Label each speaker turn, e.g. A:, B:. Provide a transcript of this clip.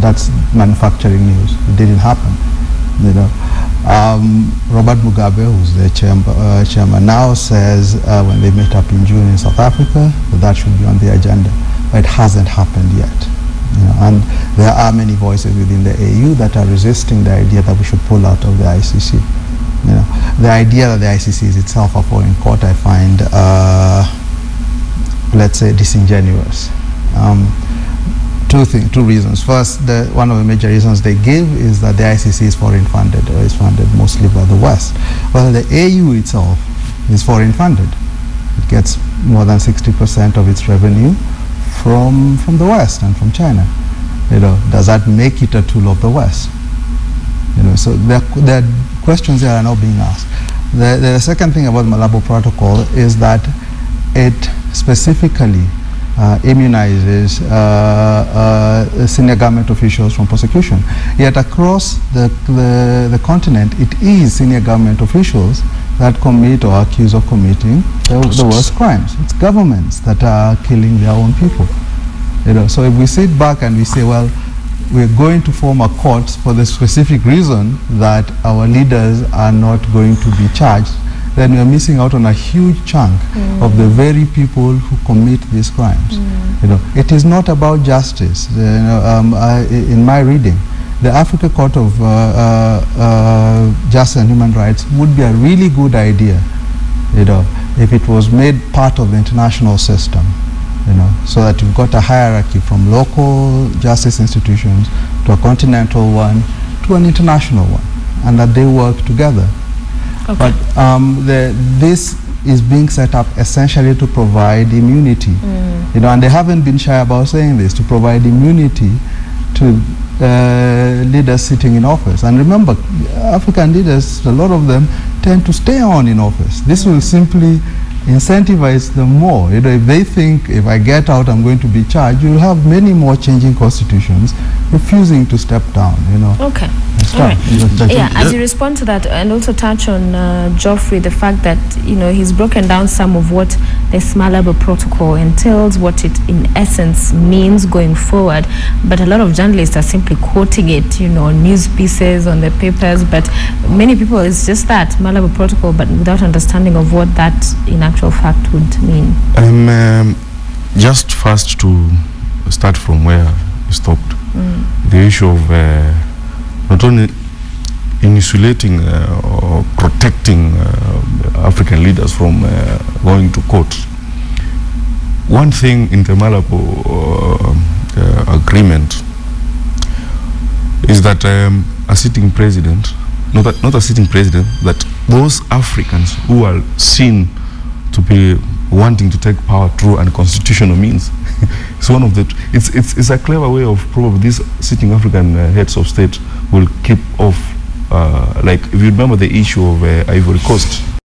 A: That's manufacturing news. It didn't happen. Robert Mugabe, who's the chairman now, says when they met up in June in South Africa, that should be on the agenda. But it hasn't happened yet. And there are many voices within the AU that are resisting the idea that we should pull out of the ICC. The idea that the ICC is itself a foreign court, I find, let's say, disingenuous. Two reasons. First, one of the major reasons they give is that the ICC is foreign funded, or is funded mostly by the West. Well, the AU itself is foreign funded. It gets more than 60% of its revenue from the West and from China. Does that make it a tool of the West? So there are questions that are now being asked. The second thing about the Malabo Protocol is that it specifically immunizes senior government officials from prosecution. Yet across the continent, it is senior government officials that commit or accuse of committing the worst crimes. It's governments that are killing their own people. So if we sit back and we say, well, we're going to form a court for the specific reason that our leaders are not going to be charged, then we're missing out on a huge chunk of the very people who commit these crimes. It is not about justice. In my reading, the Africa Court of Justice and Human Rights would be a really good idea, if it was made part of the international system. So that you've got a hierarchy from local justice institutions to a continental one to an international one, and that they work together. Okay. But this is being set up essentially to provide immunity, and they haven't been shy about saying this, to provide immunity to leaders sitting in office. And remember, African leaders, a lot of them tend to stay on in office. This will simply incentivize them more. If they think, if I get out, I'm going to be charged, you'll have many more changing constitutions refusing to step down.
B: Okay. All right. Yeah, as you respond to that, and also touch on Geoffrey, the fact that he's broken down some of what the Malabo Protocol entails, what it in essence means going forward. But a lot of journalists are simply quoting it, news pieces on the papers. But many people, it's just that Malabo Protocol, but without understanding of what that in actual fact would mean.
C: Just first to start from where you stopped, the issue of not only insulating or protecting African leaders from going to court. One thing in the Malabo agreement is that a sitting president, not a sitting president, that those Africans who are seen to be wanting to take power through unconstitutional means. It's one of the. It's a clever way of probably these sitting African heads of state will keep off. Like if you remember the issue of Ivory Coast.